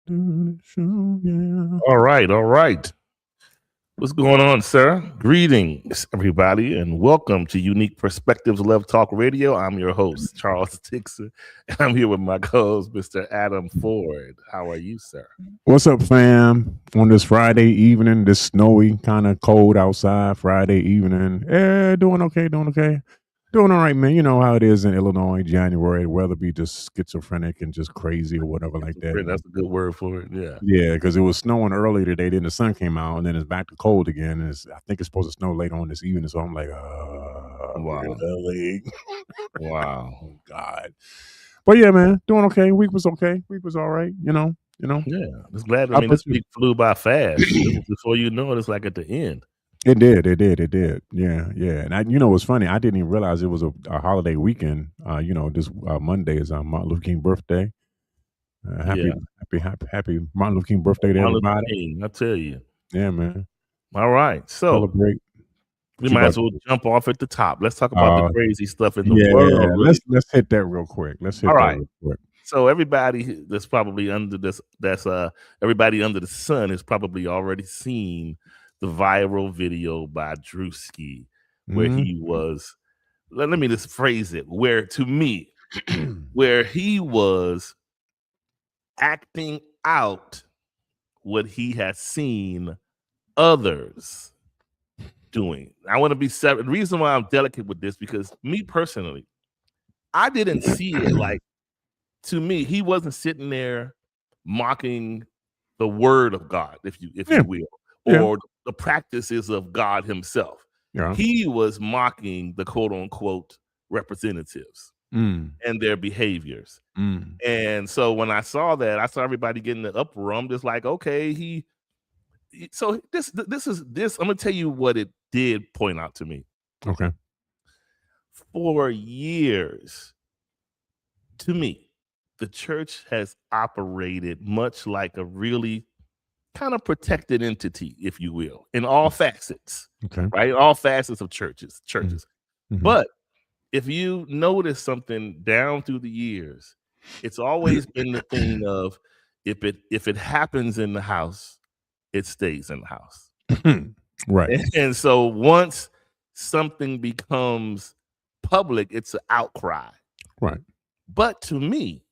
Do the show, yeah. All right, all right. What's going on, sir? Greetings, everybody, and welcome to Unique Perspectives Love Talk Radio. I'm your host, Charles Tixon, and I'm here with my co-host, Mr. Adam Ford. How are you, sir? What's up, fam? On this Friday evening, this snowy, kind of cold outside Friday evening. Doing okay, doing okay. Doing all right, man. You know how it is in Illinois, January. The weather be just schizophrenic and just crazy or whatever like that. That's a good word for it. Yeah. Yeah, because it was snowing earlier today, then the sun came out, and then it's back to cold again. And I think it's supposed to snow later on this evening. So I'm like, Wow. really? Wow. Oh, God. But yeah, man, doing okay. Week was okay. Week was all right, you know. Yeah, I'm glad. I mean, this week flew by fast. Before you know it, it's like at the end. It did. Yeah. And you know what's funny? I didn't even realize it was a holiday weekend. This Monday is Martin Luther King birthday. Happy Martin Luther King birthday to everybody. King, I tell you. Yeah, man. All right, so celebrate. We might as well jump off at the top. Let's talk about the crazy stuff in the world. Yeah, let's hit that real quick. Real quick. So everybody that's probably under this, everybody under the sun has probably already seen the viral video by Drewski, where he was. Let me just phrase it. Where to me, where he was acting out what he has seen others doing. I want to be separate. The reason why I'm delicate with this, because me personally, I didn't see it like, to me, he wasn't sitting there mocking the word of God, if you will, or the practices of God himself. Yeah. He was mocking the quote unquote representatives and their behaviors. And so when I saw that, I saw everybody getting the uproar. I'm just like, okay, so this I'm gonna tell you what it did point out to me. Okay. For years, to me, the church has operated much like a really kind of protected entity, if you will, in all facets. Okay. Right? All facets of churches. But if you notice something down through the years, it's always been the thing of if it happens in the house, it stays in the house. Right. And so once something becomes public, it's an outcry. Right. But to me,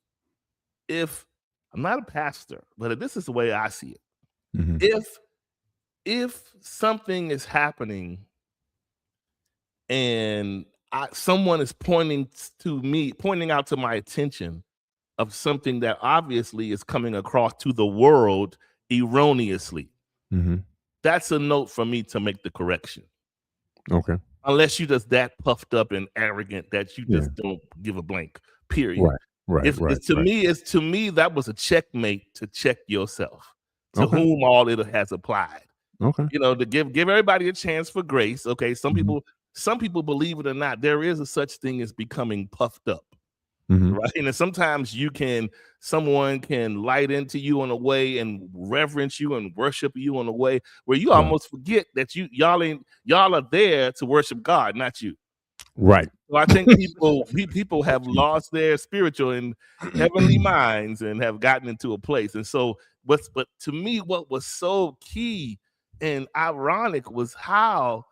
if I'm not a pastor, but this is the way I see it. If something is happening and someone is pointing out to my attention of something that obviously is coming across to the world erroneously, that's a note for me to make the correction. Okay. Unless you just that puffed up and arrogant that you just don't give a blank. Period. Right. To me, that was a checkmate to check yourself, to whom all it has applied. Okay. You know, to give everybody a chance for grace. Okay. Some people, believe it or not, there is a such thing as becoming puffed up. Right. And sometimes someone can light into you in a way and reverence you and worship you in a way where you almost forget that y'all are there to worship God, not you. Right. So I think people have lost their spiritual and heavenly minds and have gotten into a place. And so but to me, what was so key and ironic was how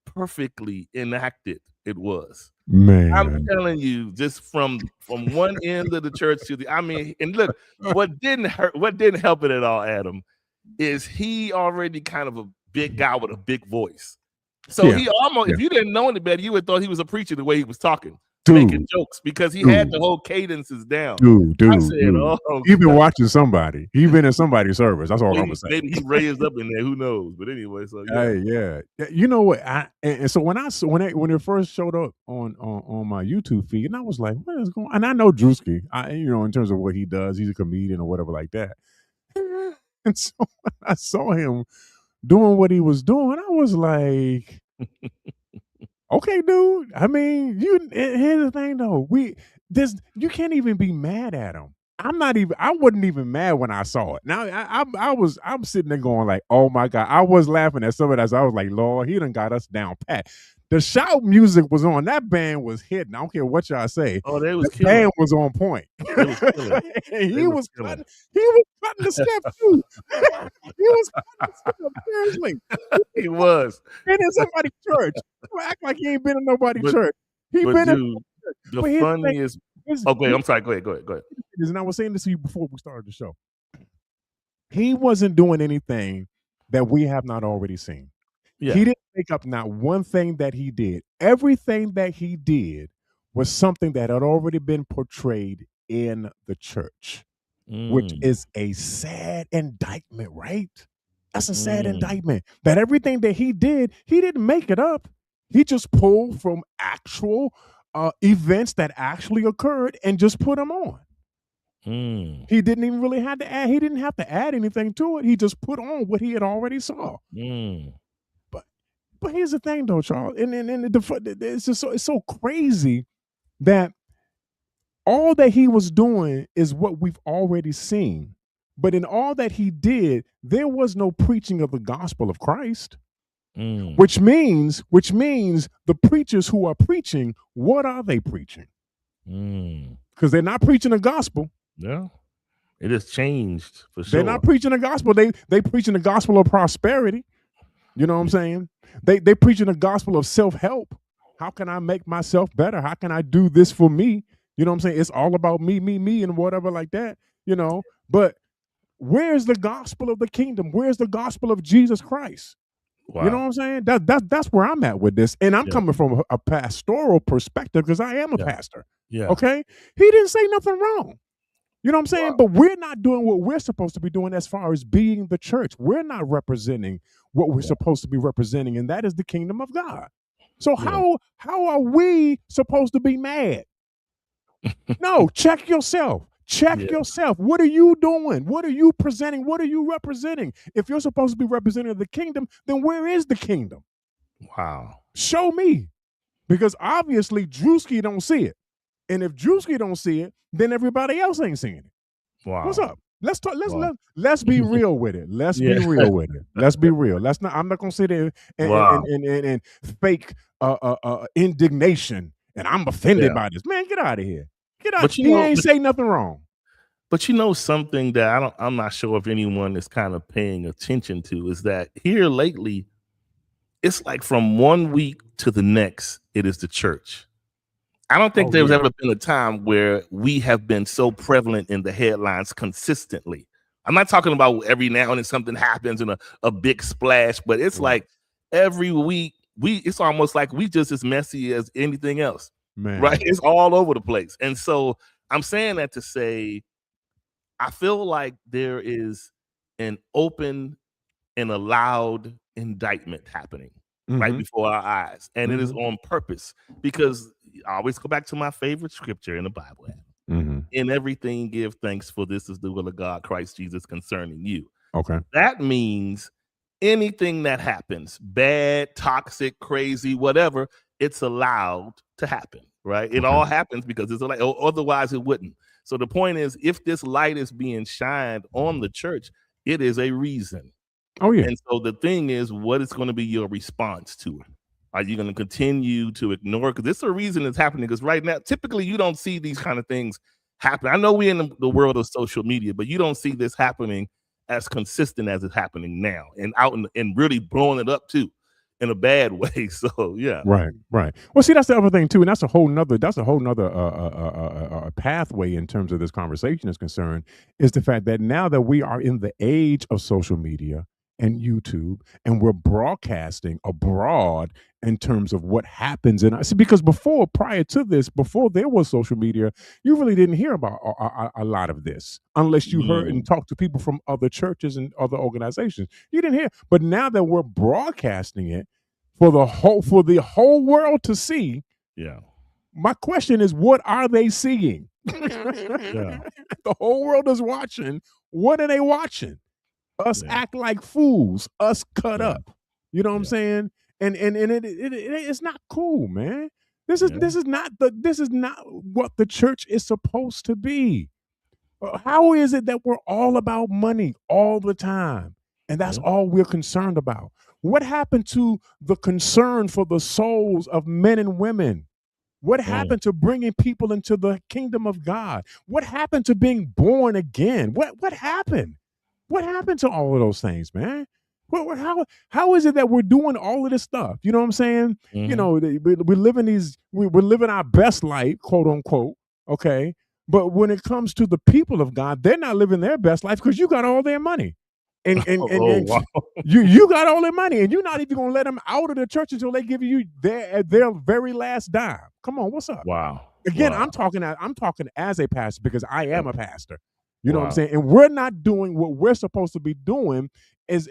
perfectly enacted it was. Man, I'm telling you, just from one end of the church to the, and look, what didn't help it at all, Adam, is he already kind of a big guy with a big voice. So he almost, if you didn't know any better, you would have thought he was a preacher the way he was talking, making jokes, because he had the whole cadences down. Dude. He been watching somebody. He been in somebody's service. That's all I'm gonna say. Maybe he raised up in there. Who knows? But anyway, so yeah. You know what? And so when it first showed up on my YouTube feed, and I was like, what is going on? And I know Drewski, in terms of what he does, he's a comedian or whatever like that. And so when I saw him doing what he was doing, I was like, okay, dude. I mean, here's the thing though. You can't even be mad at him. I wasn't even mad when I saw it. Now I'm sitting there going like, oh my God. I was laughing at some of that. So I was like, Lord, he done got us down pat. The shout music was on. That band was hitting. I don't care what y'all say. Oh, they was The killing. band was on point. They was killing. He was cutting the steps too. He was cutting the steps, seriously. He was. Been in somebody's church. Don't act like he ain't been in nobody's But- church. He But been in. dude, the But here's the funniest. here's- Oh, go ahead. I'm sorry. Go ahead. And I was saying this to you before we started the show. He wasn't doing anything that we have not already seen. Yeah. He didn't make up not one thing that he did. Everything that he did was something that had already been portrayed in the church, which is a sad indictment, right? That's a sad indictment. That everything that he did, he didn't make it up. He just pulled from actual events that actually occurred and just put them on. He didn't even really have to add. He didn't have to add anything to it. He just put on what he had already saw. But here's the thing, though, Charles, and it's just it's so crazy that all that he was doing is what we've already seen. But in all that he did, there was no preaching of the gospel of Christ. Which means the preachers who are preaching, what are they preaching? Because they're not preaching the gospel. Yeah, it has changed for sure. They're not preaching the gospel. They preaching the gospel of prosperity. You know what I'm saying? They preaching the gospel of self-help. How can I make myself better? How can I do this for me? You know what I'm saying? It's all about me, and whatever like that, you know. But where's the gospel of the kingdom? Where's the gospel of Jesus Christ? Wow. You know what I'm saying? That's where I'm at with this. And I'm coming from a pastoral perspective because I am a pastor. Yeah. Okay? He didn't say nothing wrong. You know what I'm saying? Wow. But we're not doing what we're supposed to be doing as far as being the church. We're not representing what we're supposed to be representing, and that is the kingdom of God. So how are we supposed to be mad? No, check yourself. Check yourself. What are you doing? What are you presenting? What are you representing? If you're supposed to be representing the kingdom, then where is the kingdom? Wow. Show me. Because obviously Drewski don't see it. And if Drewski don't see it, then everybody else ain't seeing it. Wow. What's up? Let's talk. Let's be real with it. Let's be real with it. Let's be real. I'm not gonna sit there and fake indignation. And I'm offended by this. Man, get out of here. Get out. He ain't say nothing wrong. But you know something that I'm not sure if anyone is kind of paying attention to is that here lately, it's like from one week to the next, it is the church. I don't think there's ever been a time where we have been so prevalent in the headlines consistently. I'm not talking about every now and then something happens in a big splash, but it's like every week it's almost like we just as messy as anything else. Man. Right? It's all over the place. And so I'm saying that to say, I feel like there is an open and a loud indictment happening right before our eyes. And it is on purpose because I always go back to my favorite scripture in the Bible. In everything, give thanks, for this is the will of God, Christ Jesus, concerning you. Okay. That means anything that happens, bad, toxic, crazy, whatever, it's allowed to happen, right? It all happens because it's like, otherwise it wouldn't. So the point is, if this light is being shined on the church, it is a reason. Oh, yeah. And so the thing is, what is going to be your response to it? Are you going to continue to ignore? Because it's a reason it's happening. Because right now, typically, you don't see these kind of things happen. I know we're in the world of social media, but you don't see this happening as consistent as it's happening now, and out and really blowing it up too, in a bad way. So yeah, right. Well, see, that's the other thing too, and that's a whole nother pathway in terms of this conversation is concerned. Is the fact that now that we are in the age of social media and YouTube, and we're broadcasting abroad in terms of what happens in us. Because prior to this, before there was social media, you really didn't hear about a lot of this unless you heard and talked to people from other churches and other organizations. You didn't hear. But now that we're broadcasting it for the whole world to see, my question is, what are they seeing? The whole world is watching. What are they watching? Us act like fools, us cut up. You know what I'm saying? And it's not cool, man. This is not what the church is supposed to be. How is it that we're all about money all the time? And that's Yeah. all we're concerned about. What happened to the concern for the souls of men and women? What happened to bringing people into the kingdom of God? What happened to being born again? What happened? What happened to all of those things, man? How is it that we're doing all of this stuff? You know what I'm saying? You know, we're living we're living our best life, quote unquote. Okay, but when it comes to the people of God, they're not living their best life because you got all their money, and wow. you got all their money, and you're not even gonna let them out of the church until they give you their very last dime. Come on, what's up? Wow. Again, Wow. I'm talking as a pastor because I am a pastor. You know what I'm Wow. saying? And we're not doing what we're supposed to be doing as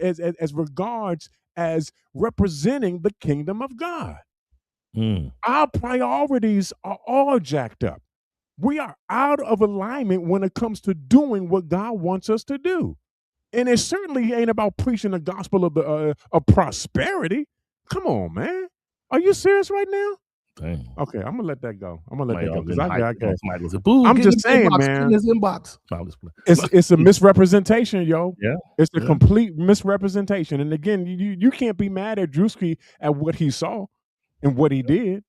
regards as representing the kingdom of God. Our priorities are all jacked up. We are out of alignment when it comes to doing what God wants us to do. And it certainly ain't about preaching the gospel of the of prosperity. Come on, man. Are you serious right now? Dang. Okay, I'm gonna let that go. I'm gonna let Somebody that go all because been I hyped got. on somebody was like, "Boo, I'm get just in his saying, inbox, get in man. his inbox." No, I'm just playing. It's a misrepresentation, yo. Yeah. It's a Yeah. complete misrepresentation. And again, you can't be mad at Drewski at what he saw and what he did.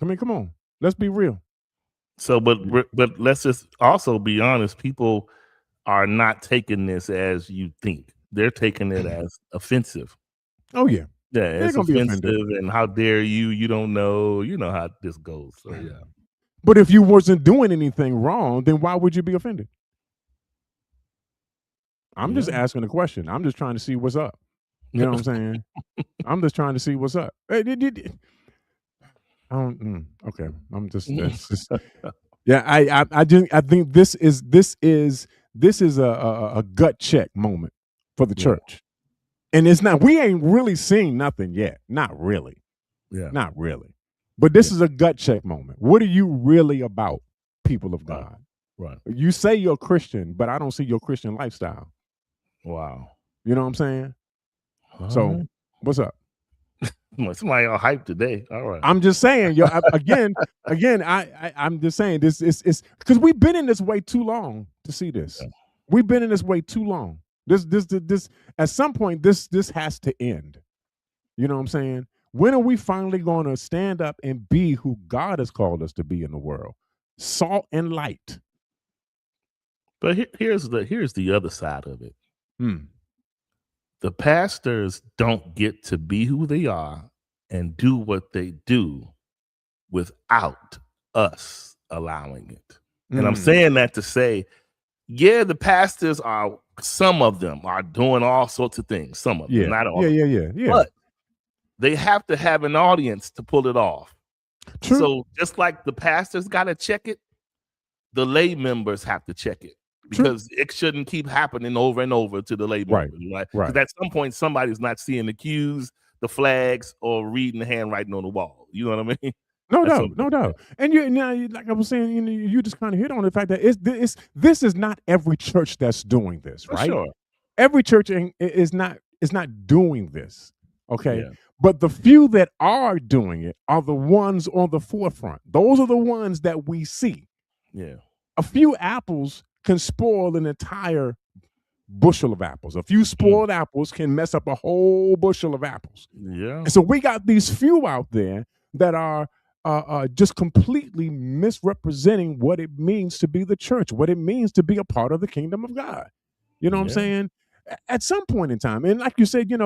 I mean, come on. Let's be real. So, but let's just also be honest. People are not taking this as you think. They're taking it as offensive. Oh yeah. Yeah, They're it's gonna be offensive, offended. and how dare you? You don't know. You know how this goes. So yeah. But if you wasn't doing anything wrong, then why would you be offended? I'm just asking a question. I'm just trying to see what's up. You know what I'm saying? I'm just trying to see what's up. I don't. Okay, I'm just. That's just. Yeah, I think this is a gut check moment for the Yeah. church, and it's not. We ain't really seen nothing yet. Not really. Yeah. Not really. But this is a gut check moment. What are you really about, people of God? Right. You say you're a Christian, but I don't see your Christian lifestyle. Wow. You know what I'm saying? All So, right. what's up? Somebody all hyped today. All right. I'm just saying, yo. Again, I'm just saying this is because we've been in this way too long to see this. Yeah. We've been in this way too long. This at some point this has to end. You know what I'm saying? When are we finally going to stand up and be who God has called us to be in the world? Salt and light. But here's the other side of it. Hmm. The pastors don't get to be who they are and do what they do without us allowing it. And I'm saying that to say, yeah, the pastors are, some of them are doing all sorts of things. Some of them, not all. Yeah. But they have to have an audience to pull it off. True. So just like the pastors got to check it, the lay members have to check it. Because it shouldn't keep happening over and over to the lay members, right? Because at some point, somebody's not seeing the cues, the flags, or reading the handwriting on the wall. You know what I mean? No doubt. And like I was saying, you just kind of hit on the fact that this is not every church that's doing this, right? Sure. Every church is not doing this, okay? Yeah. But the few that are doing it are the ones on the forefront. Those are the ones that we see. Yeah. A few apples can spoil an entire bushel of apples. A few spoiled apples can mess up a whole bushel of apples. Yeah. And so we got these few out there that are just completely misrepresenting what it means to be the church, what it means to be a part of the kingdom of God. You know what I'm saying? At some point in time, and like you said, there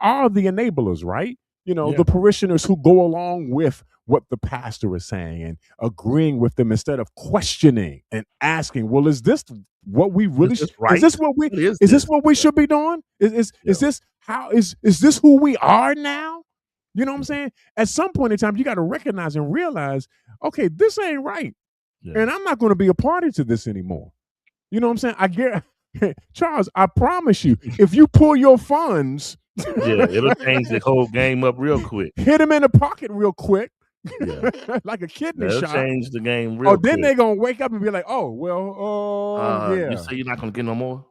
are the enablers, right? The parishioners who go along with what the pastor is saying and agreeing with them instead of questioning and asking, well, is this what we really is this what we should be doing? Is this how is this who we are now? You know what I'm saying? At some point in time, you got to recognize and realize, okay, this ain't right. And I'm not going to be a party to this anymore. You know what I'm saying? Charles, I promise you, if you pull your funds, it'll change the whole game up real quick. Hit him in the pocket real quick. Yeah. Like a kidney It'll shot. Change the game real quick. Then they're going to wake up and be like, oh, well, yeah. You say you're not going to get no more?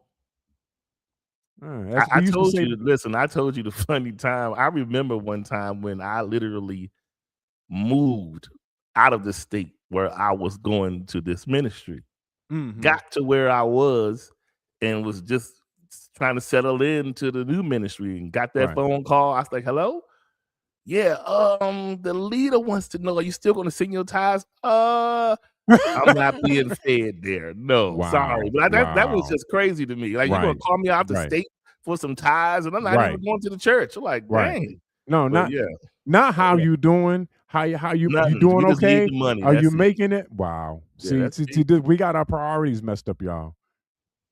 I told you, listen, I told you the funny time. I remember one time when I literally moved out of the state where I was going to this ministry. Got to where I was, and was just trying to settle into the new ministry and got that Right. phone call. I was like, hello? Yeah, the leader wants to know, are you still gonna sing your tithes? I'm not being fed there. No, sorry. Wow. But that was Wow. just crazy to me. Like, you gonna Right. call me out the Right. state for some tithes, and I'm not Right. even going to the church. I'm like, Right. dang. No, But not yeah, how you doing. How you nothing. doing We just need okay? the money. Are you That's it. making it? Wow. Yeah, See, that's see, it. we got our priorities messed up, y'all.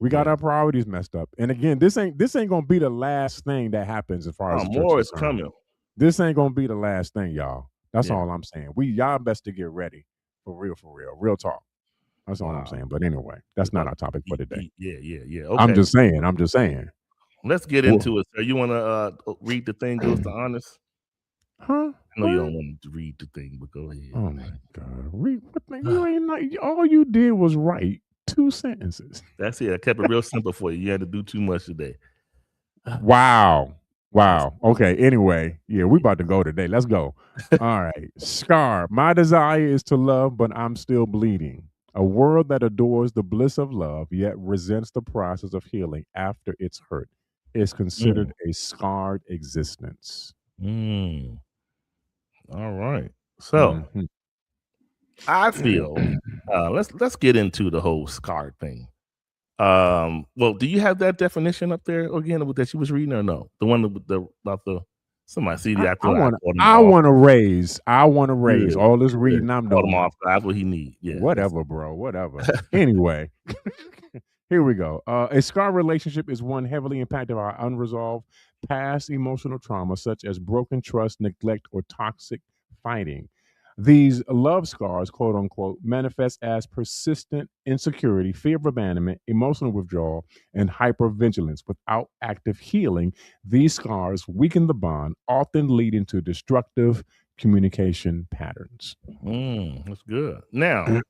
We got Yeah. our priorities messed up. And again, this ain't gonna be the last thing that happens as far as Oh, the church more is is concerned. coming. This ain't gonna be the last thing, y'all. That's Yeah. all I'm saying. Y'all best to get ready. For real, real talk. That's all I'm Wow. saying. But anyway, that's not our topic for today. Yeah. I'm Okay. just saying. Let's get Wha- into it, sir. You wanna read the thing goes to honest? Huh? I know you What? don't want to read the thing, but go ahead. Oh my God. Read what thing? You ain't like all you did was write 2 sentences. That's it. I kept it real simple for you. You had to do too much today. Wow. Okay. Anyway, yeah, we about to go today. Let's go. All right. Scar. My desire is to love, but I'm still bleeding. A world that adores the bliss of love, yet resents the process of healing after it's hurt, is considered a scarred existence. All right. So Mhm. I feel let's get into the whole scar thing. Well, do you have that definition up there again that you was reading or no? The one with the about the somebody see I I want caught him I off. want to raise. Good, All this good. reading I'm Caught him doing. off. That's what he need. Yeah. Whatever, bro. Whatever. Anyway, here we go. A scar relationship is one heavily impacted by unresolved past emotional trauma, such as broken trust, neglect, or toxic fighting. These love scars, quote unquote, manifest as persistent insecurity, fear of abandonment, emotional withdrawal, and hypervigilance. Without active healing, these scars weaken the bond, often leading to destructive communication patterns. That's good. Now,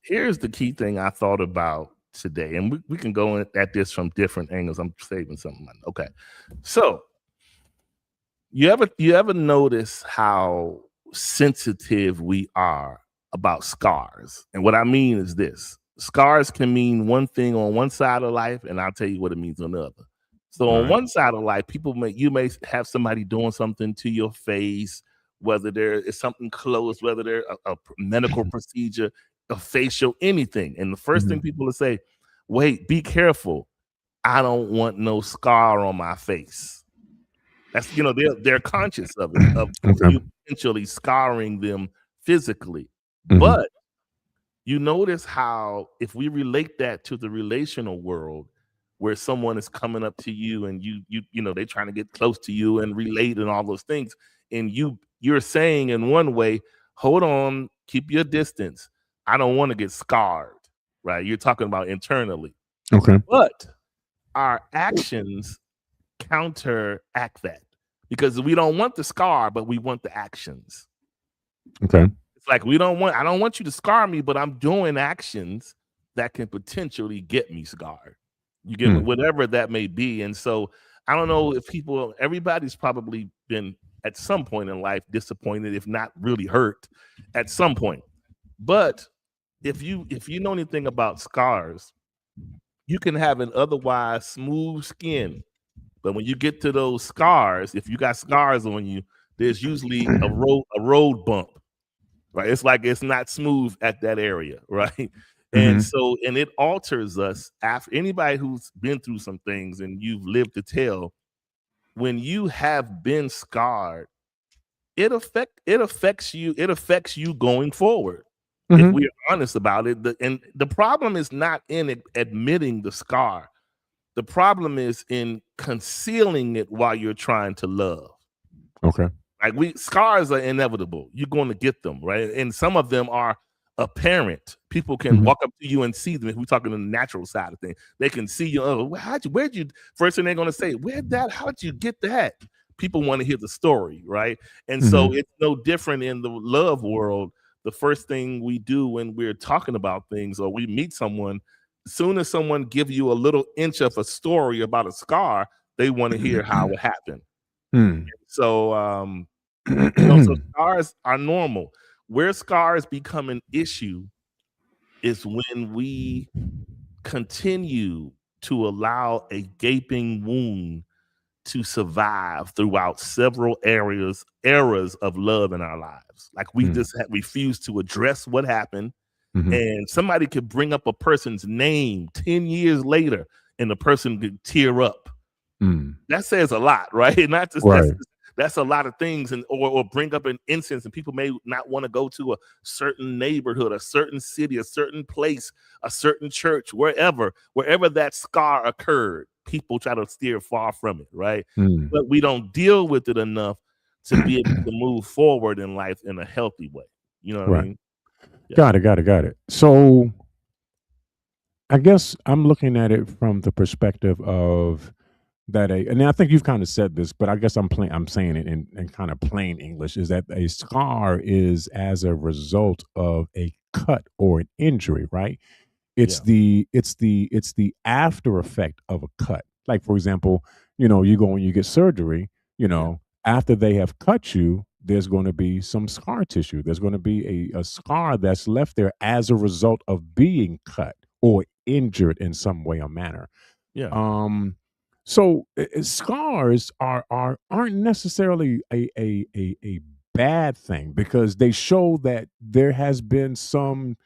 here's the key thing I thought about today, and we can go at this from different angles. I'm saving something. Okay, so you ever notice how sensitive we are about scars? And what I mean is this: scars can mean one thing on one side of life, and I'll tell you what it means on the other. So on Right. one side of life, you may have somebody doing something to your face, whether there is something close, whether there a medical procedure, a facial, anything. And the first thing people will say, wait, be careful. I don't want no scar on my face. That's they're conscious of it, of Okay. you potentially scarring them physically. Mhm. But you notice how if we relate that to the relational world where someone is coming up to you and they're trying to get close to you and relate and all those things, and you're saying in one way, hold on, keep your distance. I don't want to get scarred, right? You're talking about internally. Okay. But our actions counteract that because we don't want the scar, but we want the actions. Okay. It's like I don't want you to scar me, but I'm doing actions that can potentially get me scarred. You get me? Whatever that may be. And so I don't know if everybody's probably been at some point in life disappointed, if not really hurt at some point. But if you know anything about scars, you can have an otherwise smooth skin. But when you get to those scars, if you got scars on you, there's usually a road bump, right? It's like it's not smooth at that area, right? And so it alters us. After anybody who's been through some things and you've lived to tell, when you have been scarred, it affects you going forward. If we're honest about it, and the problem is not in admitting the scar. The problem is in concealing it while you're trying to love. Okay. Like scars are inevitable. You're going to get them, right? And some of them are apparent. People can walk up to you and see them. If we're talking the natural side of things, they can see you. Oh, where'd you? First thing they're going to say, how did you get that? People want to hear the story, right? And so it's no different in the love world. The first thing we do when we're talking about things or we meet someone, as soon as someone gives you a little inch of a story about a scar, they want to hear how it happened. So, so scars are normal. Where scars become an issue is when we continue to allow a gaping wound to survive throughout several eras of love in our lives. Like we just refuse to address what happened. And somebody could bring up a person's name 10 years later and the person could tear up. That says a lot, right? Not just that's a lot of things, and or bring up an instance, and people may not want to go to a certain neighborhood, a certain city, a certain place, a certain church, wherever that scar occurred. People try to steer far from it, right? But we don't deal with it enough to be able to move forward in life in a healthy way. You know what I mean? Yeah. Got it. So I guess I'm looking at it from the perspective of that and I think you've kind of said this, but I guess I'm saying it in kind of plain English, is that a scar is as a result of a cut or an injury, right? It's the after effect of a cut. Like, for example, you go and you get surgery, after they have cut you, there's going to be some scar tissue. There's going to be a scar that's left there as a result of being cut or injured in some way or manner. So scars aren't necessarily a bad thing, because they show that there has been some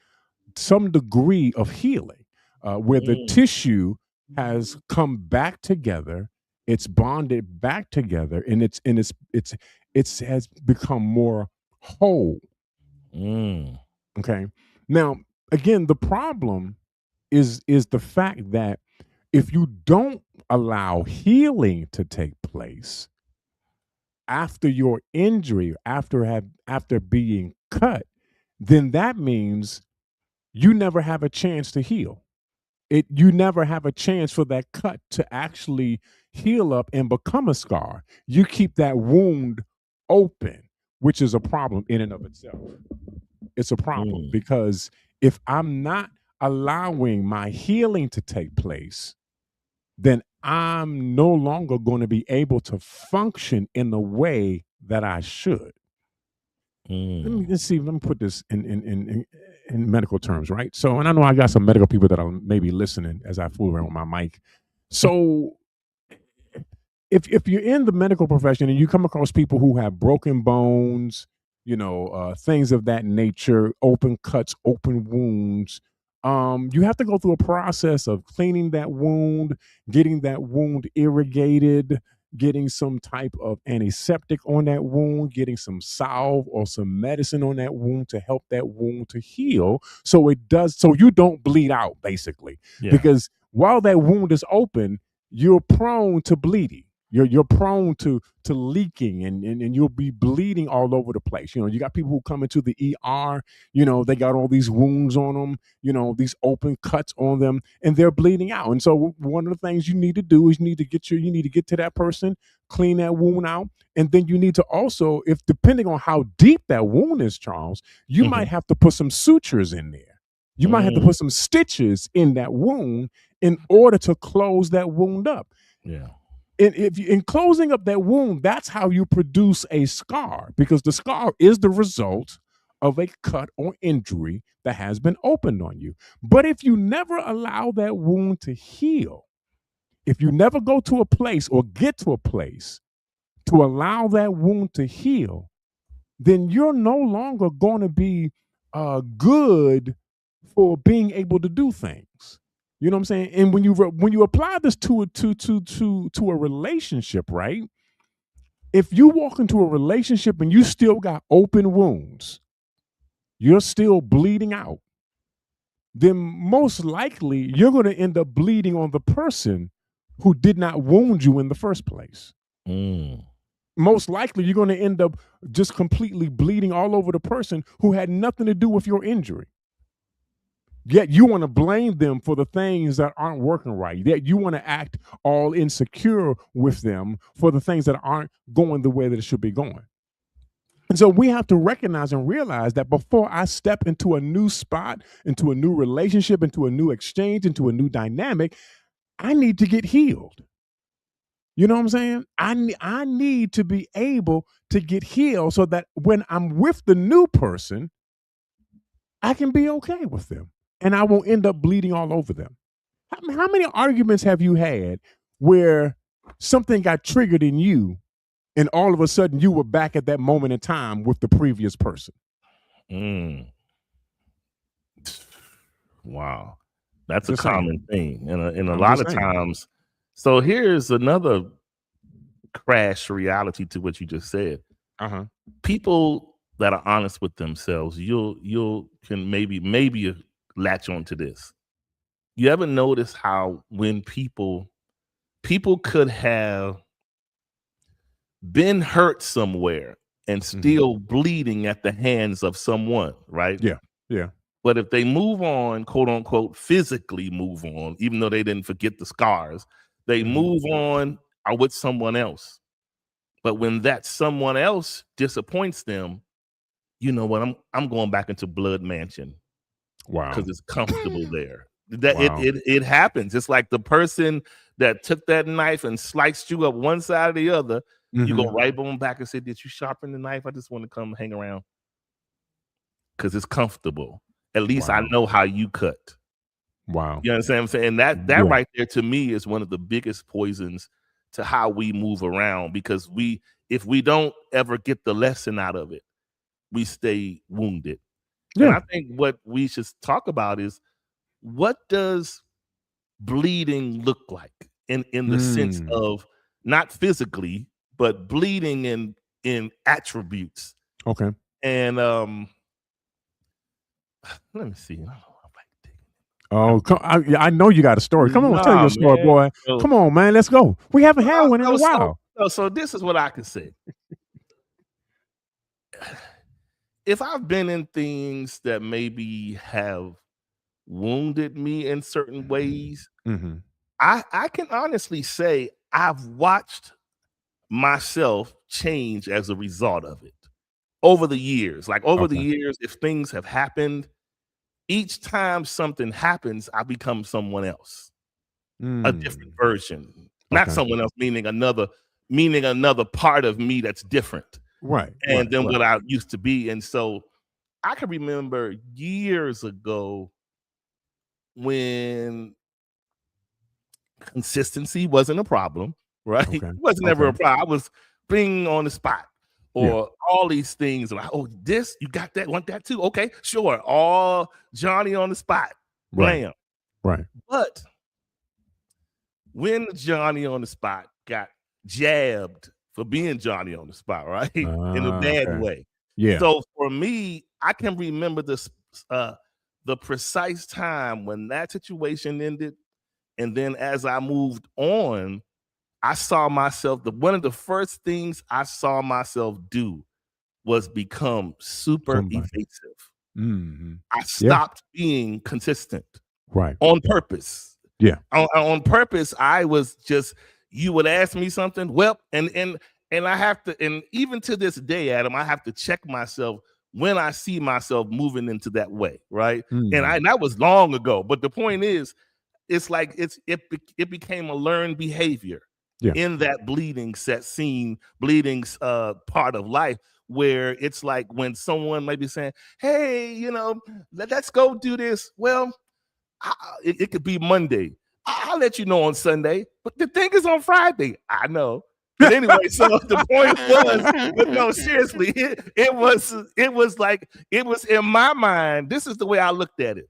degree of healing, where the tissue has come back together, it's bonded back together, and it's has become more whole. Okay. Now, again, the problem is the fact that if you don't allow healing to take place after your injury, after being cut, then that means you never have a chance to heal. You never have a chance for that cut to actually heal up and become a scar. You keep that wound open, which is a problem in and of itself. It's a problem because if I'm not allowing my healing to take place, then I'm no longer going to be able to function in the way that I should. Let's put this in medical terms, right? So, and I know I got some medical people that are maybe listening as I fool around with my mic. So, if you're in the medical profession and you come across people who have broken bones, things of that nature, open cuts, open wounds, you have to go through a process of cleaning that wound, getting that wound irrigated, getting some type of antiseptic on that wound, getting some salve or some medicine on that wound to help that wound to heal, so you don't bleed out, basically. Because while that wound is open, you're prone to bleeding. You're prone to leaking, and you'll be bleeding all over the place. You got people who come into the ER, they got all these wounds on them, these open cuts on them, and they're bleeding out. And so one of the things you need to do is you need to get to that person, clean that wound out, and then you need to also, if depending on how deep that wound is, Charles, you might have to put some sutures in there. You might have to put some stitches in that wound in order to close that wound up. And in closing up that wound, that's how you produce a scar, because the scar is the result of a cut or injury that has been opened on you. But if you never allow that wound to heal, if you never go to a place or get to a place to allow that wound to heal, then you're no longer going to be good for being able to do things. You know what I'm saying? And when you apply this to a relationship, right? If you walk into a relationship and you still got open wounds, you're still bleeding out, then most likely you're going to end up bleeding on the person who did not wound you in the first place. Most likely you're going to end up just completely bleeding all over the person who had nothing to do with your injury. Yet you want to blame them for the things that aren't working right. Yet you want to act all insecure with them for the things that aren't going the way that it should be going. And so we have to recognize and realize that before I step into a new spot, into a new relationship, into a new exchange, into a new dynamic, I need to get healed. You know what I'm saying? I need to be able to get healed so that when I'm with the new person, I can be okay with them and I won't end up bleeding all over them. how many arguments have you had where something got triggered in you and all of a sudden you were back at that moment in time with the previous person? Wow. That's a Just saying. common thing. And a I'm lot just of saying. times. So here's another crash reality to what you just said. Uh-huh. People that are honest with themselves, you'll can maybe latch on to this. You ever notice how when people could have been hurt somewhere and still bleeding at the hands of someone, right? Yeah. Yeah. But if they move on, quote unquote, physically move on, even though they didn't forget the scars, they move on are with someone else. But when that someone else disappoints them, you know what? I'm going back into Blood Mansion. Wow. Because it's comfortable there. That Wow. it happens. It's like the person that took that knife and sliced you up one side or the other. You go right on back and say, "Did you sharpen the knife? I just want to come hang around." Because it's comfortable. At least I know how you cut. Wow. You understand what I'm saying? That right there to me is one of the biggest poisons to how we move around, because if we don't ever get the lesson out of it, we stay wounded. Yeah. And I think what we should talk about is, what does bleeding look like in the sense of not physically, but bleeding in attributes. Okay. And let me see. Oh, I know you got a story. Come on, tell your story, man. boy. Come on, man. Let's go. We haven't had one in a while. So this is what I can say. If I've been in things that maybe have wounded me in certain ways, I can honestly say I've watched myself change as a result of it over the years. Like over the years, if things have happened, each time something happens, I become someone else, a different version, not someone else, meaning another part of me that's different. Right. Than what I used to be. And so I can remember years ago when consistency wasn't a problem, right? It wasn't ever a problem. I was being on the spot, or all these things like, oh, this, you got that, want that too? Okay, sure. All Johnny on the spot. Blam. Right. But when Johnny on the spot got jabbed for being Johnny on the spot, right? In a bad way. Yeah. So for me, I can remember this the precise time when that situation ended. And then as I moved on, I saw myself, one of the first things I saw myself do was become super evasive. I stopped being consistent. Right. On purpose. Yeah. On purpose, I was just, you would ask me something, well, and I have to, and even to this day, Adam, I have to check myself when I see myself moving into that way, right? And that was long ago. But the point is, it's like it became a learned behavior in that bleeding part of life, where it's like when someone might be saying, hey, let's go do this. Well, it could be Monday. I'll let you know on Sunday, but the thing is on Friday. I know. But anyway, so the point was, but no, seriously, it was in my mind. This is the way I looked at it.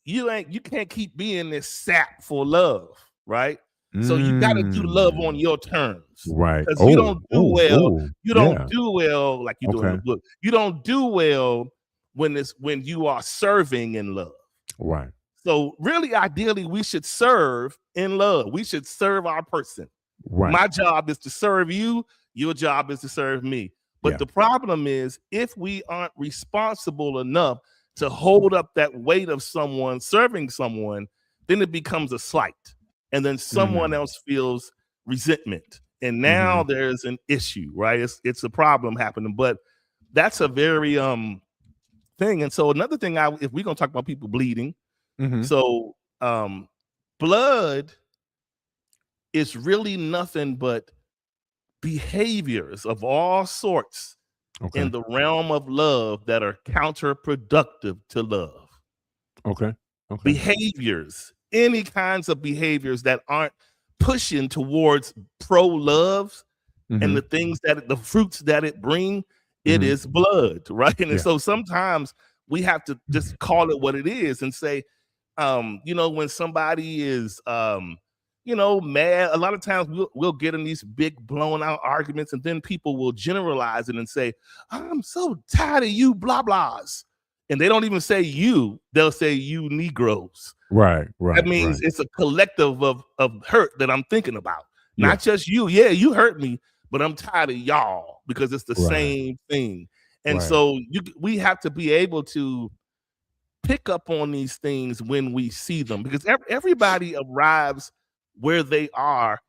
You can't keep being this sap for love, right? So you got to do love on your terms, right? Because you don't do well. You don't do well like you do in the book. You don't do well when you are serving in love, right? So really, ideally, we should serve in love. We should serve our person. Right. My job is to serve you. Your job is to serve me. But the problem is, if we aren't responsible enough to hold up that weight of someone serving someone, then it becomes a slight. And then someone else feels resentment. And now there's an issue, right? It's a problem happening. But that's a very thing. And so another thing, if we're gonna talk about people bleeding, so blood is really nothing but behaviors of all sorts in the realm of love that are counterproductive to love. Okay. Behaviors any kinds of behaviors that aren't pushing towards pro-love and the things that the fruits that it bring, it is blood, right? And so sometimes we have to just call it what it is and say, when somebody is mad, a lot of times we'll get in these big blown out arguments, and then people will generalize it and say, I'm so tired of you blah blahs. And they don't even say you, they'll say you Negroes. Right. That means it's a collective of hurt that I'm thinking about. Not just you. Yeah, you hurt me, but I'm tired of y'all because it's the same thing. And so we have to be able to pick up on these things when we see them, because everybody arrives where they are.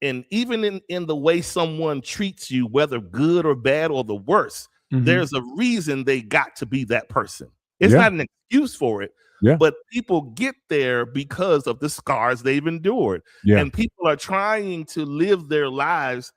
And even in the way someone treats you, whether good or bad or the worst, there's a reason they got to be that person. It's not an excuse for it, but people get there because of the scars they've endured. And people are trying to live their lives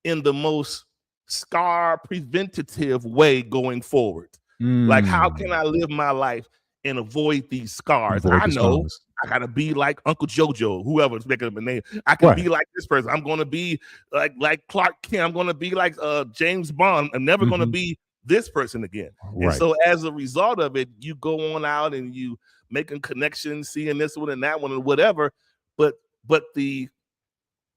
in the most scar preventative way going forward. Like, how can I live my life and avoid these scars? I know I gotta be like Uncle JoJo, whoever's making up a name. I can be like this person. I'm gonna be like Clark Kent. I'm gonna be like James Bond. I'm never gonna be this person again. And so as a result of it, you go on out and you making connections, seeing this one and that one and whatever. But the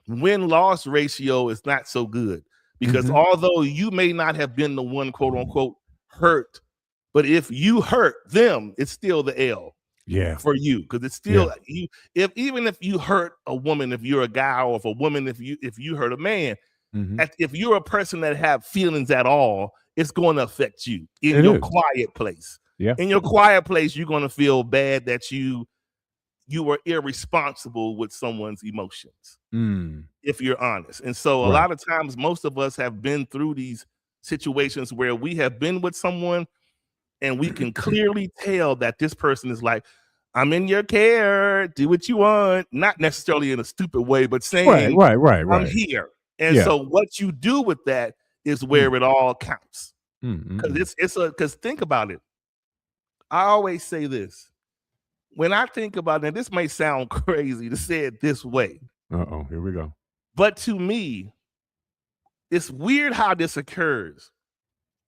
win-loss ratio is not so good, because although you may not have been the one, quote unquote, hurt, but if you hurt them, it's still the L. For you, because it's still you. Even if you hurt a woman, if you're a guy, or if a woman, if you hurt a man, if you're a person that have feelings at all, it's going to affect you in your quiet place. In your quiet place, you're going to feel bad that you were irresponsible with someone's emotions, if you're honest. And so a lot of times, most of us have been through these situations where we have been with someone and we can clearly tell that this person is like, I'm in your care, do what you want. Not necessarily in a stupid way, but saying, I'm here. And so what you do with that is where it all counts. Because think about it. I always say this. When I think about it, this may sound crazy to say it this way. Here we go. But to me, it's weird how this occurs,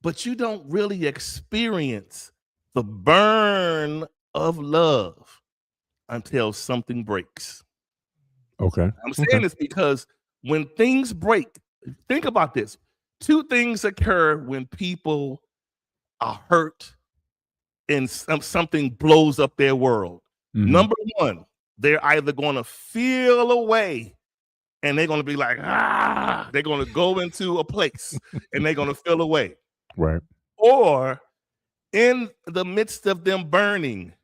but you don't really experience the burn of love until something breaks. I'm saying this because when things break, think about this. Two things occur when people are hurt and something blows up their world. Number one, they're either going to feel away and they're going to be like, they're going to go into a place and they're going to feel away. Or in the midst of them burning,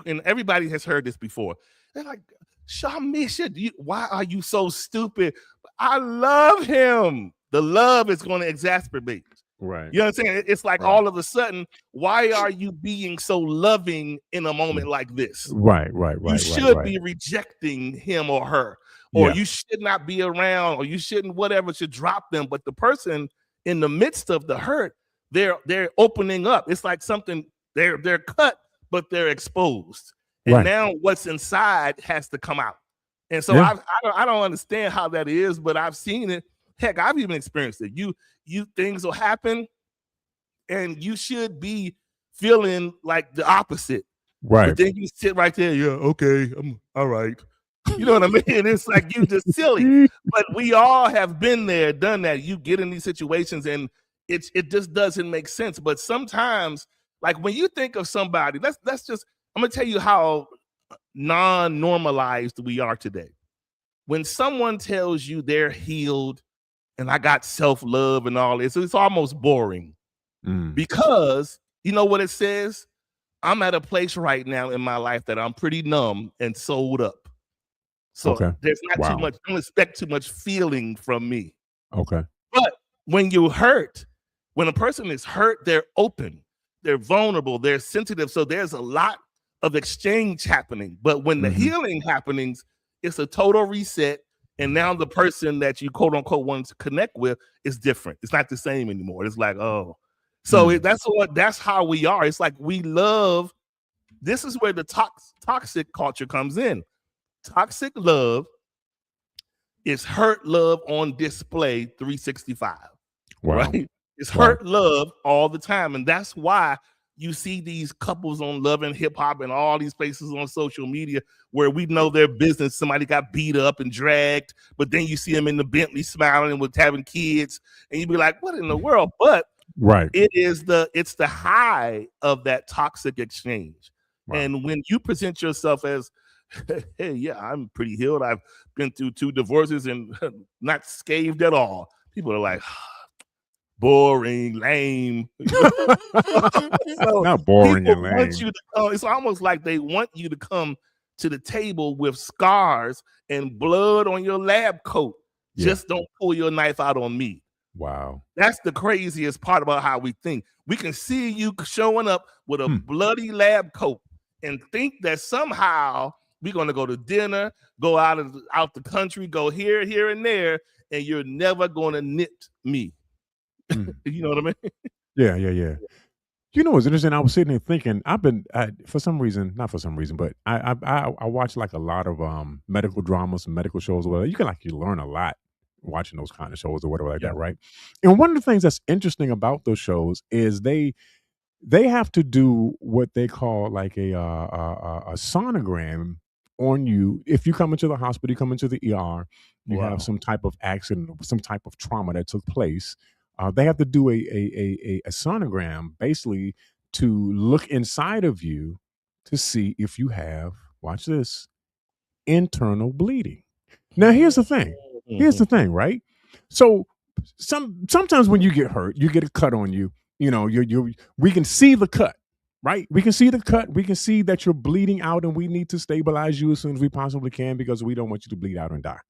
and everybody has heard this before. They're like, Shamisha, why are you so stupid? I love him. The love is going to exacerbate. You know what I'm saying? It's like all of a sudden, why are you being so loving in a moment like this? You should be rejecting him or her, or you should not be around, or you shouldn't, whatever, should drop them. But the person in the midst of the hurt, they're opening up. It's like something, they're cut, but they're exposed. And now what's inside has to come out. And so I don't understand how that is, but I've seen it. Heck, I've even experienced it. You things will happen and you should be feeling like the opposite. But then you sit right there, okay, I'm all right. You know what I mean? It's like you just silly. But we all have been there, done that. You get in these situations and it just doesn't make sense. But sometimes, like when you think of somebody, let's just, I'm gonna tell you how non-normalized we are today. When someone tells you they're healed and I got self-love and all this, it's almost boring. Because you know what it says? I'm at a place right now in my life that I'm pretty numb and sold up. So there's not too much, don't expect too much feeling from me. But when you hurt, when a person is hurt, they're open, they're vulnerable, they're sensitive. So there's a lot of exchange happening. But when the healing happenings, it's a total reset. And now the person that you quote unquote want to connect with is different. It's not the same anymore. It's like, oh, so that's how we are. It's like we love This is where the toxic culture comes in. Toxic love is hurt love on display 365. Wow. Right? It's hurt love all the time. And that's why you see these couples on Love and Hip Hop and all these places on social media where we know their business. Somebody got beat up and dragged, but then you see them in the Bentley smiling with having kids, and you be like, what in the world? But it's the high of that toxic exchange. Wow. And when you present yourself as, hey, yeah, I'm pretty healed. I've been through 2 divorces and not scathed at all. People are like, boring, lame. So not boring and lame. Want you to come, it's almost like they want you to come to the table with scars and blood on your lab coat. Yeah. Just don't pull your knife out on me. Wow. That's the craziest part about how we think. We can see you showing up with a bloody lab coat and think that somehow we're going to go to dinner, go out the country, go here, and there, and you're never going to nip me. You know what I mean? Yeah. You know what's interesting? I was sitting there thinking, for some reason, not for some reason, but I watch like a lot of medical dramas and medical shows. Well, you learn a lot watching those kind of shows or whatever like that, right? And one of the things that's interesting about those shows is they have to do what they call like a sonogram on you. If you come into the hospital, you come into the ER, you have some type of accident, some type of trauma that took place. They have to do a sonogram basically to look inside of you to see if you have, watch this, internal bleeding. Now, here's the thing. Right? So sometimes when you get hurt, you get a cut on you. You know, we can see the cut, right? We can see the cut. We can see that you're bleeding out, and we need to stabilize you as soon as we possibly can because we don't want you to bleed out and die.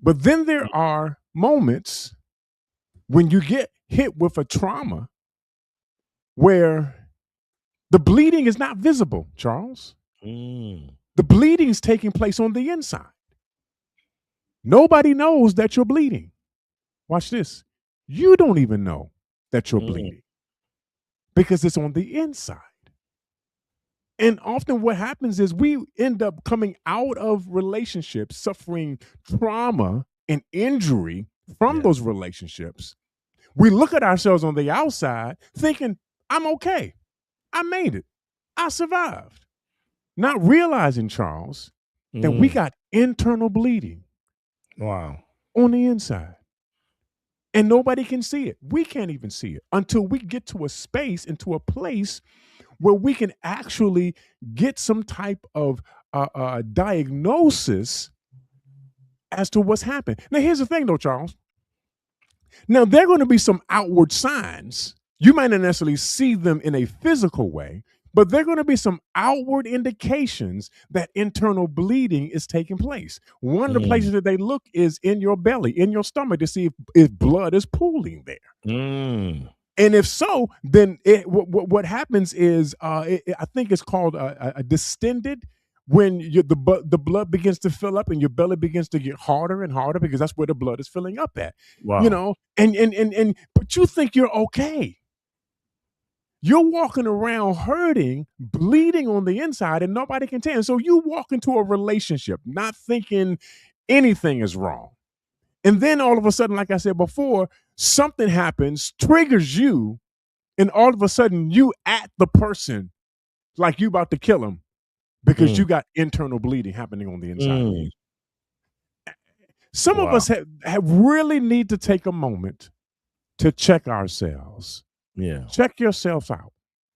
But then there are moments when you get hit with a trauma where the bleeding is not visible, Charles. The bleeding is taking place on the inside. Nobody knows that you're bleeding. Watch this. You don't even know that you're bleeding because it's on the inside. And often what happens is we end up coming out of relationships, suffering trauma and injury from those relationships. We look at ourselves on the outside thinking, I'm okay. I made it. I survived. Not realizing, Charles, that we got internal bleeding. Wow. On the inside. And nobody can see it. We can't even see it until we get to a space, into a place where we can actually get some type of diagnosis as to what's happened. Now, here's the thing, though, Charles. Now, there are going to be some outward signs. You might not necessarily see them in a physical way, but there are going to be some outward indications that internal bleeding is taking place. One of the places that they look is in your belly, in your stomach, to see if blood is pooling there. And if so, then what happens is, I think it's called a distended, when the blood begins to fill up and your belly begins to get harder and harder because that's where the blood is filling up at. Wow. You know, but you think you're okay. You're walking around hurting, bleeding on the inside, and nobody can tell. And so you walk into a relationship not thinking anything is wrong. And then all of a sudden, like I said before, something happens, triggers you, and all of a sudden you at the person like you about to kill him because you got internal bleeding happening on the inside. Some of us have really need to take a moment to check ourselves. Yeah. Check yourself out.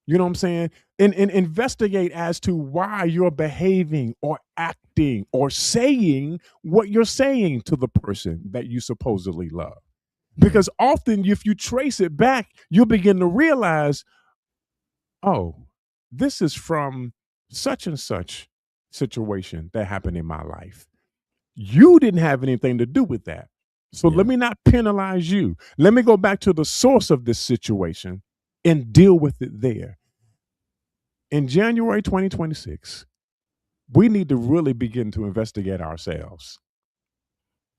You know what I'm saying? And investigate as to why you're behaving or acting or saying what you're saying to the person that you supposedly love. Because often if you trace it back, you'll begin to realize, oh, this is from such and such situation that happened in my life. You didn't have anything to do with that. So let me not penalize you. Let me go back to the source of this situation and deal with it there. In January 2026, we need to really begin to investigate ourselves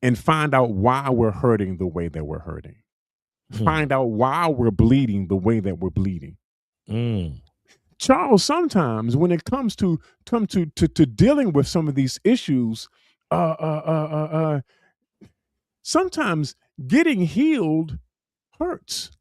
and find out why we're hurting the way that we're hurting. Find out why we're bleeding the way that we're bleeding. Charles, sometimes when it comes to dealing with some of these issues, uh, uh, uh, uh, uh, sometimes getting healed hurts,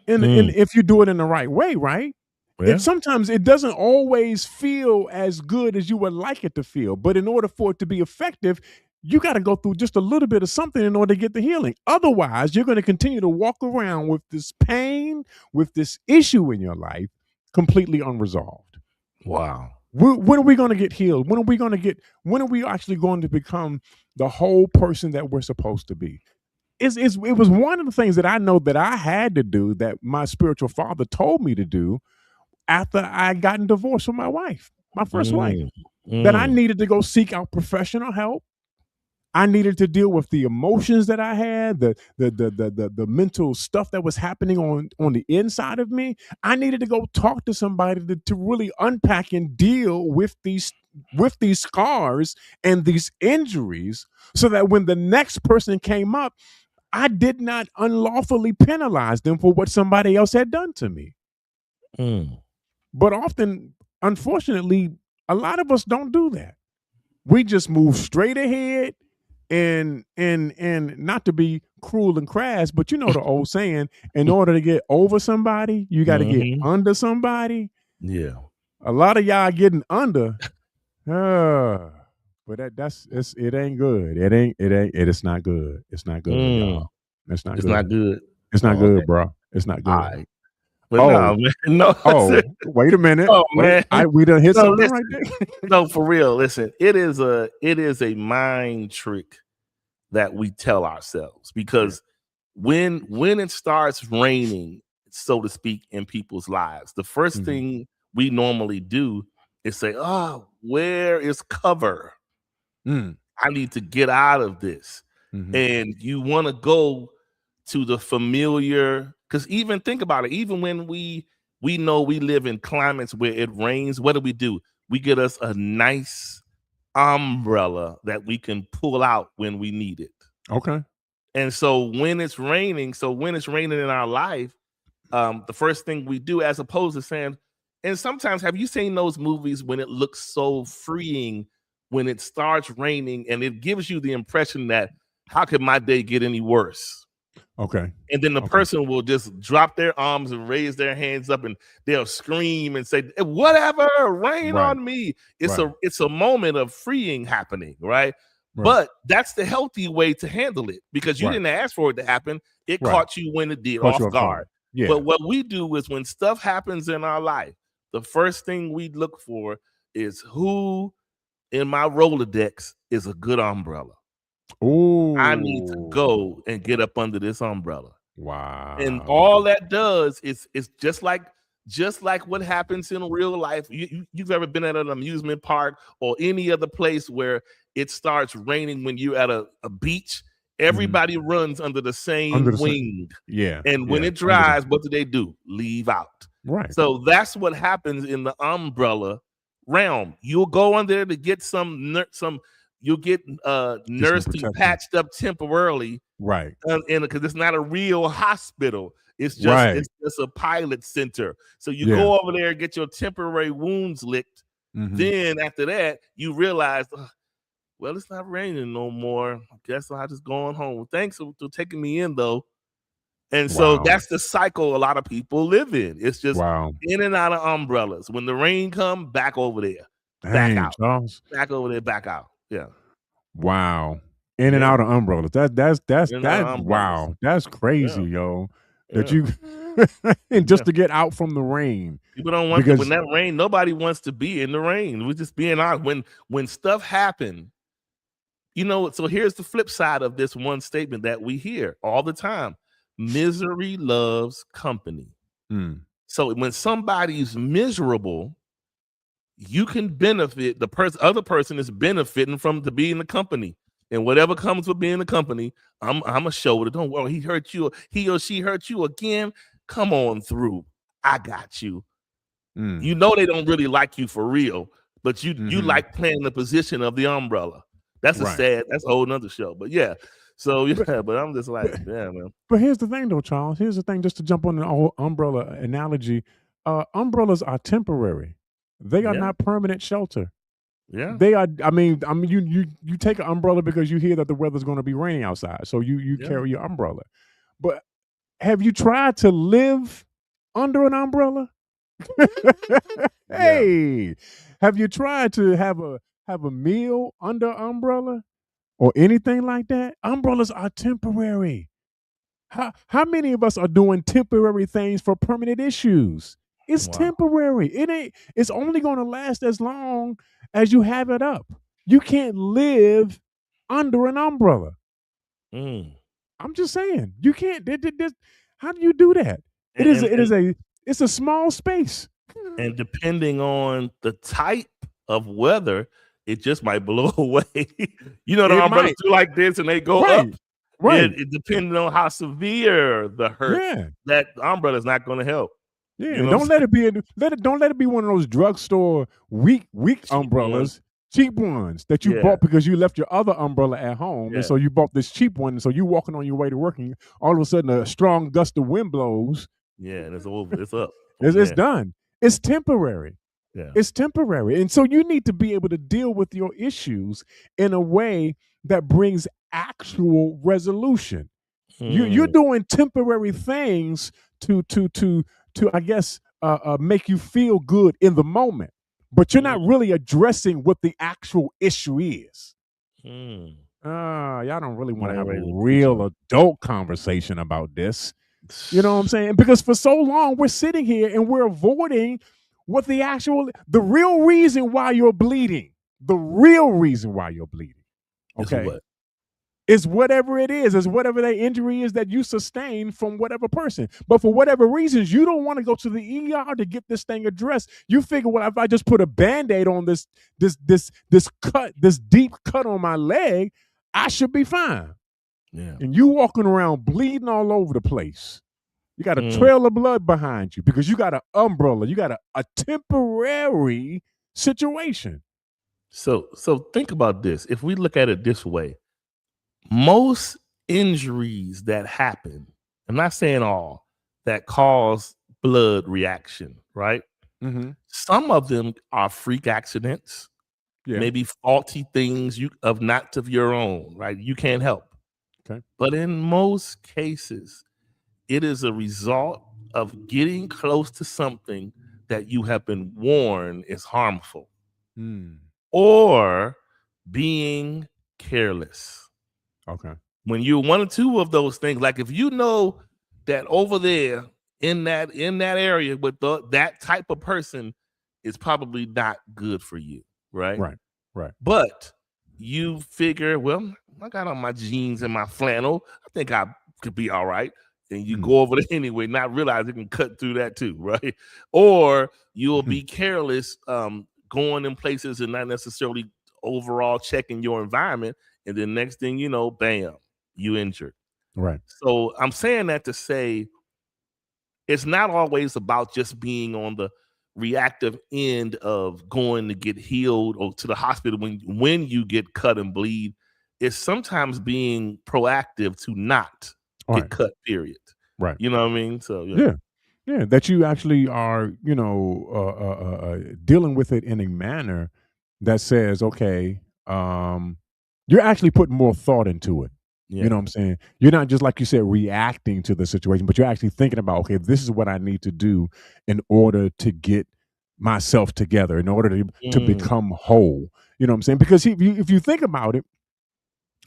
and if you do it in the right way, right? Yeah. Sometimes it doesn't always feel as good as you would like it to feel, but in order for it to be effective, you got to go through just a little bit of something in order to get the healing. Otherwise, you're going to continue to walk around with this pain, with this issue in your life, completely unresolved. Wow. When are we going to get healed? When are we actually going to become the whole person that we're supposed to be? It was one of the things that I know that I had to do, that my spiritual father told me to do after I gotten divorced from my wife, my first wife, that I needed to go seek out professional help. I needed to deal with the emotions that I had, the mental stuff that was happening on the inside of me. I needed to go talk to somebody to really unpack and deal with these scars and these injuries, so that when the next person came up, I did not unlawfully penalize them for what somebody else had done to me. But often, unfortunately, a lot of us don't do that. We just move straight ahead, and not to be cruel and crass, but you know the old saying, in order to get over somebody, you got to get under somebody. Yeah. A lot of y'all getting under. But it ain't good. It's not good. It's not good, y'all. It's not good. It's not good, bro. It's not good. Right. But no, man. No. Wait a minute. Oh, man. We done hit something right there. No, for real. Listen, it is a mind trick that we tell ourselves, because when it starts raining, so to speak, in people's lives, the first thing we normally do is say, "Oh, where is cover? I need to get out of this." And you want to go to the familiar, because even think about it, even when we know we live in climates where it rains, what do? We get us a nice umbrella that we can pull out when we need it. Okay. And so when it's raining in our life, the first thing we do, as opposed to saying, and sometimes, have you seen those movies when it looks so freeing when it starts raining, and it gives you the impression that, how could my day get any worse? Okay. And then the person will just drop their arms and raise their hands up, and they'll scream and say, "Whatever, rain on me." It's a moment of freeing happening, right? But that's the healthy way to handle it, because you didn't ask for it to happen. It caught you when it did, off guard. Yeah. But what we do is, when stuff happens in our life, the first thing we look for is, who in my Rolodex is a good umbrella. Ooh. I need to go and get up under this umbrella. Wow. And all that does is just like what happens in real life. You've ever been at an amusement park or any other place where it starts raining when you're at a beach? Everybody runs under the same wing. Yeah. And when it dries, what do? Leave out. Right. So that's what happens in the umbrella realm. You'll go under there to get you'll get nursed and patched up temporarily. Right. Because it's not a real hospital. It's just a pilot center. So you go over there and get your temporary wounds licked. Then after that, you realize, well, it's not raining no more. I guess I'll just go on home. Thanks for taking me in, though. And so that's the cycle a lot of people live in. It's just in and out of umbrellas. When the rain comes, back over there. Back out. Charles. Back over there, back out. Yeah. Wow. In and out of umbrellas. That's wow. That's crazy, yo. That you and just to get out from the rain. People don't want to, when that rain, nobody wants to be in the rain. We're just being honest. When stuff happens, so here's the flip side of this one statement that we hear all the time. Misery loves company. So when somebody's miserable, you can benefit. The other person is benefiting from to be in the company, and whatever comes with being in the company, I'm a shoulder. Don't worry, he or she hurt you again. Come on through. I got you. You know they don't really like you for real, but you like playing the position of the umbrella. That's that's a whole nother show. But yeah. So yeah, but I'm just like, yeah, man. But here's the thing, though, Charles. Here's the thing, just to jump on the whole umbrella analogy. umbrellas are temporary. They are Yeah. not permanent shelter. Yeah. They are. I mean, you take an umbrella because you hear that the weather's going to be raining outside, so you Yeah. carry your umbrella. But have you tried to live under an umbrella? Yeah. Hey, have you tried to have a meal under umbrella or anything like that? Umbrellas are temporary. How many of us are doing temporary things for permanent issues? It's Wow. temporary. It ain't. It's only going to last as long as you have it up. You can't live under an umbrella. Mm. I'm just saying. You can't. How do you do that? It is. And, It is a. It's a small space. and depending on the type of weather, it just might blow away. You know, the It umbrellas might. do like this and they go up. Right. Right. It depending on how severe the hurt, Yeah. that umbrella is not going to help. You Yeah. know what Don't I'm let saying? it be. Don't let it be one of those drugstore weak Cheap one. umbrellas. Cheap ones that you Yeah. bought because you left your other umbrella at home, Yeah. and so you bought this cheap one. And so you walking on your way to work, and all of a sudden a strong gust of wind blows. Yeah. And it's over. It's up. It's done. It's temporary. Yeah. It's temporary. And so you need to be able to deal with your issues in a way that brings actual resolution. You're doing temporary things to I guess make you feel good in the moment, but you're not really addressing what the actual issue is. Y'all don't really want to have a real adult conversation about this. You know what I'm saying? Because for so long we're sitting here and we're avoiding what the real reason why you're bleeding. The real reason why you're bleeding. Okay. Is whatever it is whatever that injury is that you sustain from whatever person. But for whatever reasons, you don't want to go to the ER to get this thing addressed. You figure, well, if I just put a Band-Aid on this cut, this deep cut on my leg, I should be fine. Yeah. And you walking around bleeding all over the place. You got a trail of blood behind you because you got an umbrella. You got a temporary situation. So think about this. If we look at it this way, most injuries that happen, I'm not saying all, that cause blood reaction, right? Mm-hmm. Some of them are freak accidents, maybe faulty things not of your own, right? You can't help. Okay. But in most cases, it is a result of getting close to something that you have been warned is harmful, or being careless. Okay. When you're one or two of those things, like if you know that over there in that area with that type of person is probably not good for you, right? Right. But you figure, well, I got on my jeans and my flannel. I think I could be all right. And you go over there anyway, not realize it can cut through that too, right? Or you'll be careless going in places and not necessarily overall checking your environment. And then next thing you know, bam, you injured. Right. So I'm saying that to say it's not always about just being on the reactive end of going to get healed or to the hospital when you get cut and bleed. It's sometimes being proactive to not get cut, period. Right. You know what I mean? So yeah, that you actually are, dealing with it in a manner that says, okay, you're actually putting more thought into it. Yeah. You know what I'm saying? You're not just, like you said, reacting to the situation, but you're actually thinking about, okay, this is what I need to do in order to get myself together, in order to become whole. You know what I'm saying? Because if you think about it,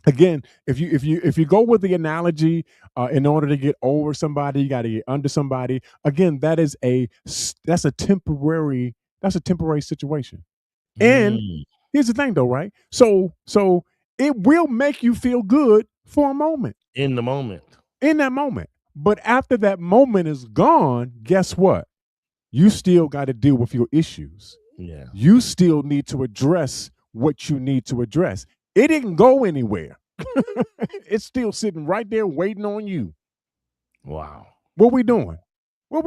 again, if you go with the analogy, in order to get over somebody, you got to get under somebody. Again, that's a temporary situation. And here's the thing, though, right? So it will make you feel good for a moment, in that moment. But after that moment is gone, guess what? You still got to deal with your issues. Yeah. You still need to address what you need to address. It didn't go anywhere. It's still sitting right there waiting on you. Wow. What we doing? You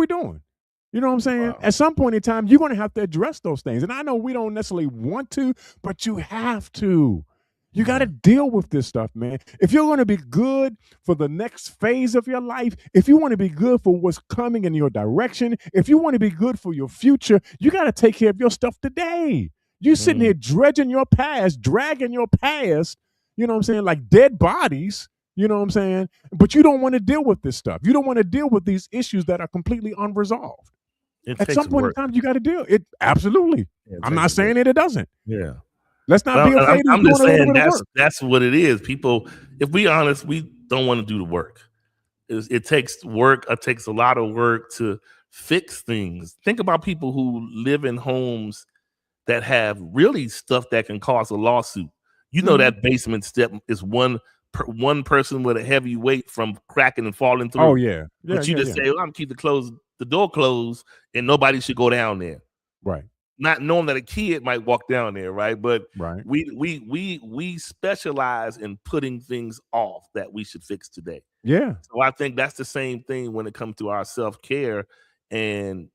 know what I'm saying? Wow. At some point in time, you're going to have to address those things. And I know we don't necessarily want to, but you have to. You got to deal with this stuff, man. If you're going to be good for the next phase of your life, if you want to be good for what's coming in your direction, if you want to be good for your future, you got to take care of your stuff today. You sitting here dredging your past, dragging your past, you know what I'm saying, like dead bodies, you know what I'm saying? But you don't want to deal with this stuff. You don't want to deal with these issues that are completely unresolved. At some point in time, you got to deal. It absolutely. I'm not saying that it doesn't. Yeah. Let's not be afraid of doing a little bit of work. That's what it is. People, if we honest, we don't want to do the work. It takes work. It takes a lot of work to fix things. Think about people who live in homes that have really stuff that can cause a lawsuit. You know that basement step is one person with a heavy weight from cracking and falling through. Oh yeah, but you just say, well, I'm keep the door closed, and nobody should go down there. Right. Not knowing that a kid might walk down there, right? But we specialize in putting things off that we should fix today. Yeah. So I think that's the same thing when it comes to our self-care and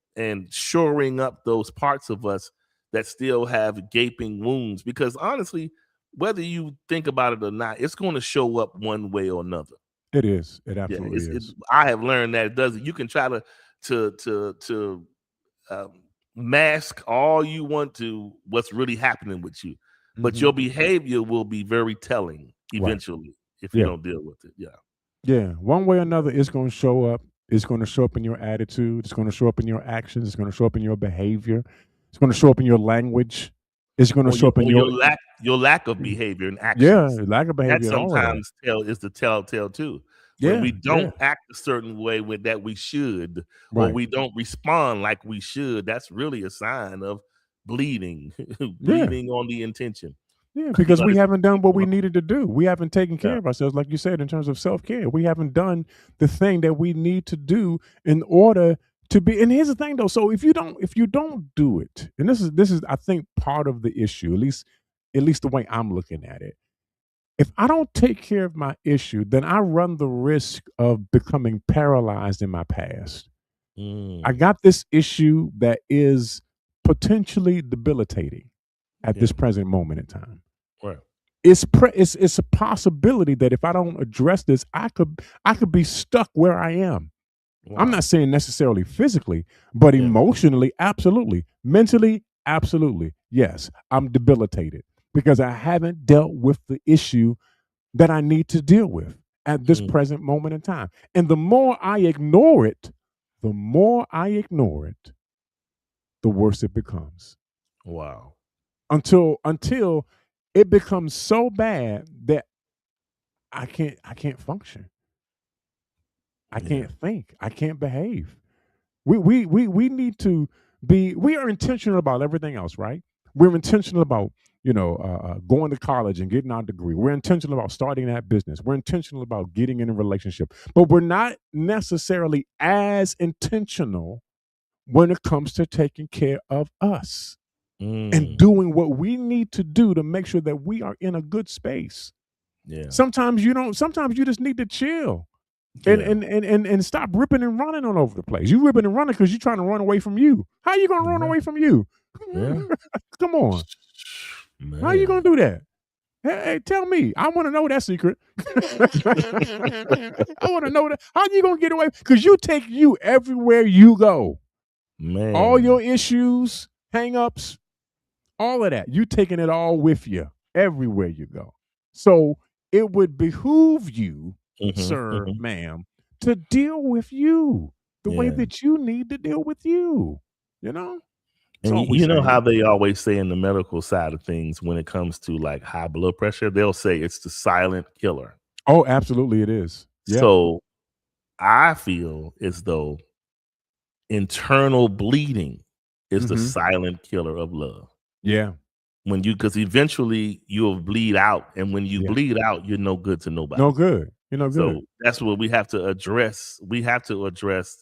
shoring up those parts of us that still have gaping wounds. Because honestly, whether you think about it or not, it's going to show up one way or another. It is. It absolutely is. I have learned that it doesn't. You can try to mask all you want to what's really happening with you, but your behavior will be very telling eventually if you don't deal with it. Yeah, one way or another, it's going to show up. It's going to show up in your attitude. It's going to show up in your actions. It's going to show up in your behavior. It's going to show up in your language. It's going to show up in your lack of behavior and actions. Yeah, lack of behavior. That sometimes is the telltale too. When we don't act a certain way that we should, or we don't respond like we should, that's really a sign of bleeding, bleeding on the intention. Yeah, because we haven't done what we needed to do. We haven't taken care of ourselves, like you said, in terms of self-care. We haven't done the thing that we need to do in order to be. And here's the thing, though. So if you don't do it, and this is I think part of the issue, at least the way I'm looking at it. If I don't take care of my issue, then I run the risk of becoming paralyzed in my past. I got this issue that is potentially debilitating at this present moment in time. Right. It's a possibility that if I don't address this, I could be stuck where I am. Wow. I'm not saying necessarily physically, but emotionally, absolutely. Mentally, absolutely. Yes, I'm debilitated because I haven't dealt with the issue that I need to deal with at this present moment in time. And the more I ignore it, the worse it becomes. Wow. Until it becomes so bad that I can't function. I can't think. I can't behave. We need to be. We are intentional about everything else, right? We're intentional about going to college and getting our degree. We're intentional about starting that business. We're intentional about getting in a relationship, but we're not necessarily as intentional when it comes to taking care of us and doing what we need to do to make sure that we are in a good space. Yeah. Sometimes you just need to chill and stop ripping and running all over the place. You ripping and running because you're trying to run away from you. How are you going to run away from you? Yeah. Come on. Man. How are you going to do that? Hey, tell me. I want to know that secret. I want to know that. How are you going to get away? Because you take you everywhere you go. Man. All your issues, hang-ups, all of that. You taking it all with you everywhere you go. So it would behoove you, sir, ma'am, to deal with you the way that you need to deal with you. You know? And you know how they always say in the medical side of things, when it comes to like high blood pressure, they'll say it's the silent killer. Oh, absolutely it is. Yeah. So I feel as though internal bleeding is the silent killer of love. Yeah. Because eventually you'll bleed out. And when you bleed out, you're no good to nobody. No good. You're no good. So that's what we have to address. We have to address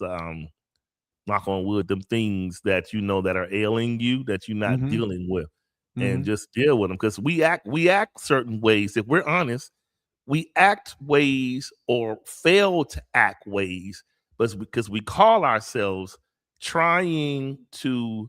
knock on wood, them things that that are ailing you that you're not dealing with, and just deal with them. Because we act certain ways. If we're honest, we act ways or fail to act ways, but because we call ourselves trying to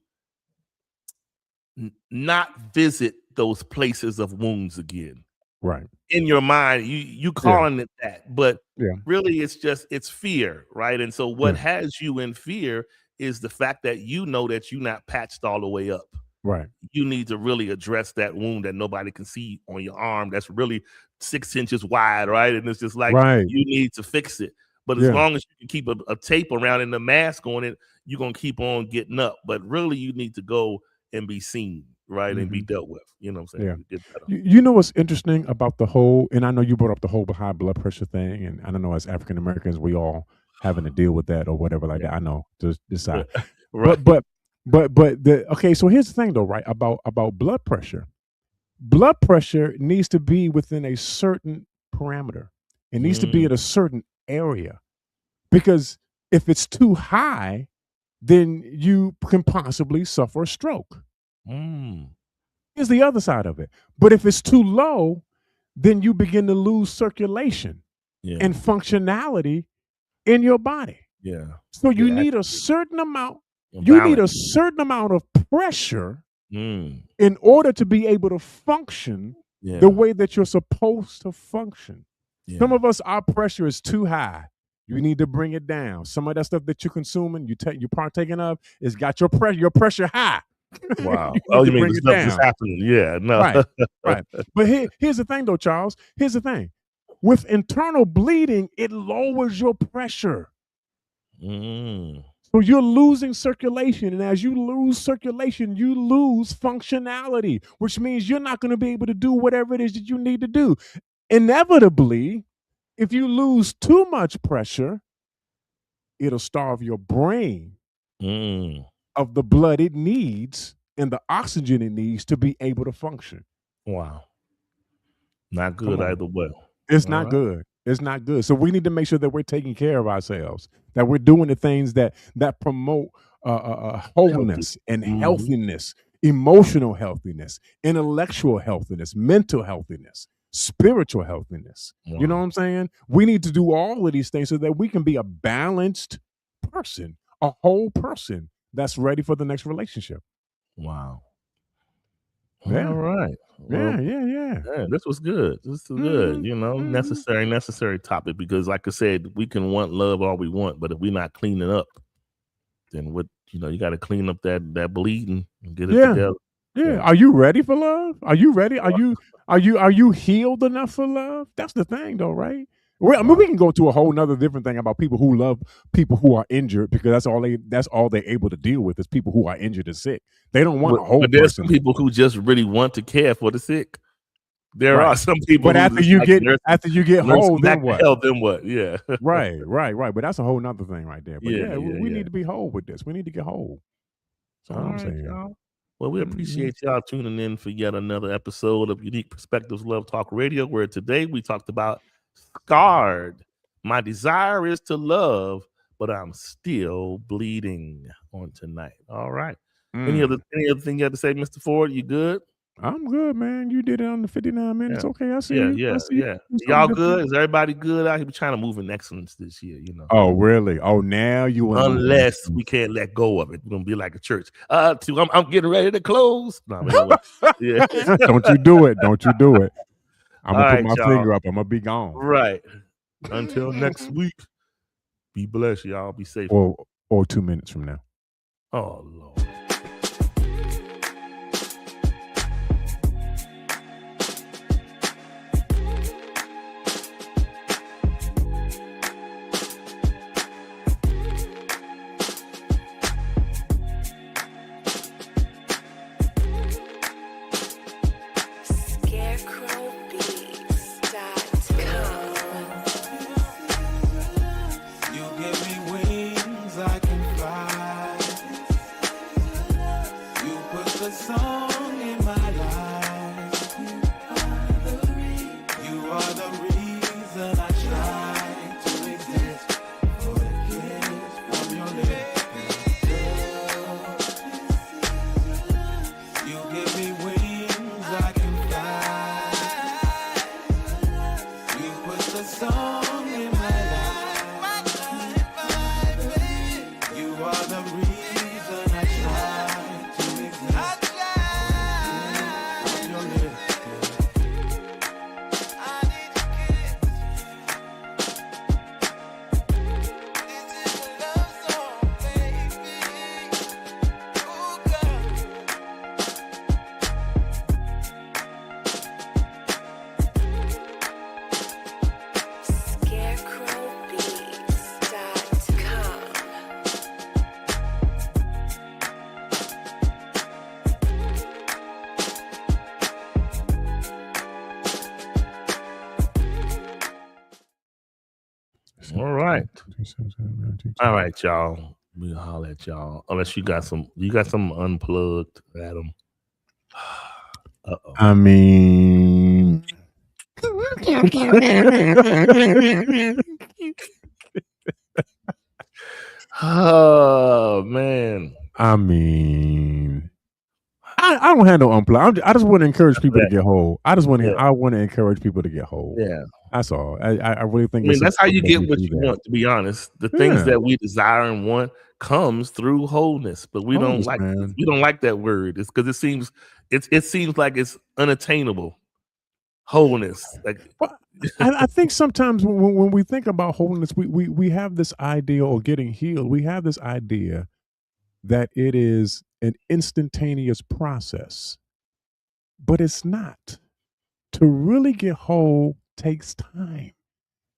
not visit those places of wounds again. Right. In your mind, you calling it that, but Yeah. really it's fear, right? And so what Yeah. has you in fear is the fact that you know that you're not patched all the way up. Right. You need to really address that wound that nobody can see on your arm that's really 6 inches wide, right? And it's just like Right. you need to fix it. But as Yeah. long as you can keep a tape around and the mask on it, you're gonna keep on getting up. But really, you need to go and be seen, right? And be Mhm. dealt with. You know what I'm saying? Yeah. To get better. You know what's interesting about the whole, and I know you brought up the whole high blood pressure thing, and I don't know, as African Americans, we all having to deal with that or whatever like Yeah. that. I know, just decide. Right. But the okay, so here's the thing though, right? About blood pressure. Blood pressure needs to be within a certain parameter. It needs to be at a certain area. Because if it's too high, then you can possibly suffer a stroke. Here's the other side of it. But if it's too low, then you begin to lose circulation and functionality in your body. Yeah. So you need a certain amount. You need a certain amount of pressure in order to be able to function the way that you're supposed to function. Some of us, our pressure is too high. You need to bring it down. Some of that stuff that you're consuming, you're partaking of, is got your pressure high. Wow. You mean the stuff that's happening? Yeah. No. Right. But here's the thing, though, Charles. Here's the thing. With internal bleeding, it lowers your pressure. So you're losing circulation. And as you lose circulation, you lose functionality, which means you're not going to be able to do whatever it is that you need to do. Inevitably, if you lose too much pressure, it'll starve your brain of the blood it needs and the oxygen it needs to be able to function. Wow. Not good either way. It's not good. It's not good. So we need to make sure that we're taking care of ourselves, that we're doing the things that promote wholeness and healthiness, emotional healthiness, intellectual healthiness, mental healthiness, spiritual healthiness. You know what I'm saying? We need to do all of these things so that we can be a balanced person, a whole person that's ready for the next relationship. Wow. Yeah. All right. Well, Well, yeah. this was good. This was good. You know, necessary topic, because like I said, we can want love all we want, but if we're not cleaning up, then what, you got to clean up that bleeding and get it together. Yeah. Are you ready for love? Are you ready? Are you healed enough for love? That's the thing though, right? We can go to a whole nother different thing about people who love people who are injured, because that's all they're able to deal with is people who are injured and sick. They don't want a whole but there's person. some people who just really want to care for the sick. There are some people, but after you get whole, then what? Then what? Yeah. Right. But that's a whole nother thing right there. But we need to be whole with this. We need to get whole. That's all I'm saying. Y'all. Well, we appreciate y'all tuning in for yet another episode of Unique Perspectives Love Talk Radio, where today we talked about Scarred. My desire is to love, but I'm still bleeding on tonight. All right. Any other thing you have to say, Mr. Ford? You good? I'm good, man. You did it on the 59 minutes. Okay, I see you. Yeah. Y'all good? Is everybody good out here? We're trying to move in excellence this year, Oh, really? Oh, now you want unless we can't let go of it. We're gonna be like a church. I'm getting ready to close. No, anyway. Yeah. Don't you do it. Don't you do it. I'm gonna put my y'all. finger up. I'm gonna be gone. Right. Until next week. Be blessed, y'all. Be safe. Or 2 minutes from now. Oh Lord. All right. All right, y'all. We'll holler at y'all. Unless you got some unplugged, Adam. Uh-oh. I mean, Oh man. I don't have no unplug. I just want to encourage people to get whole. I want to encourage people to get whole. Yeah. That's all. I really think. I mean, that's how you get what you want. To be honest, the things that we desire and want comes through wholeness, but we don't like that word. It's because it seems like it's unattainable. Wholeness, like. Well, I think sometimes when we think about wholeness, we have this idea, or getting healed. We have this idea that it is an instantaneous process, but it's not. To really get whole takes time.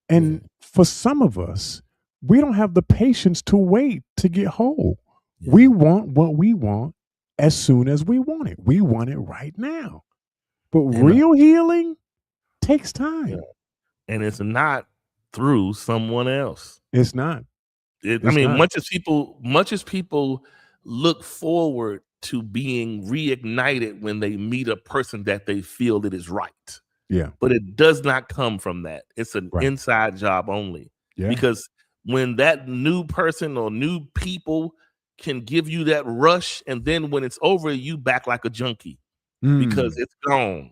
And for some of us, we don't have the patience to wait to get whole. Yeah. We want what we want as soon as we want it. We want it right now. But real healing takes time. Yeah. And it's not through someone else. It's not. Much as people look forward to being reignited when they meet a person that they feel that is right. Yeah. But it does not come from that. It's an inside job only. Yeah. Because when that new person or new people can give you that rush, and then when it's over, you back like a junkie because it's gone.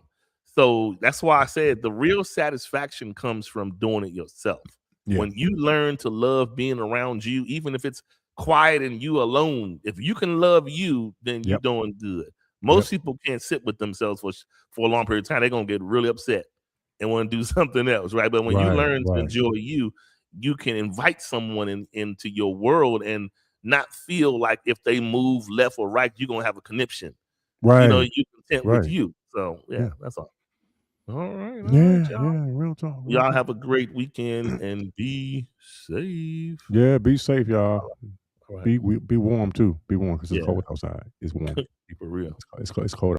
So that's why I said the real satisfaction comes from doing it yourself. Yeah. When you learn to love being around you, even if it's quiet and you alone, if you can love you, then you're doing good. Most people can't sit with themselves for a long period of time. They're going to get really upset and want to do something else, right? But when you learn to enjoy you can invite someone into your world and not feel like if they move left or right, you're going to have a conniption. Right. You're content with you. So, that's all. All right. Real talk. Y'all have a great weekend and be safe. Yeah, be safe, y'all. Right. Be warm too. Be warm because it's cold outside. It's warm. For real. It's cold.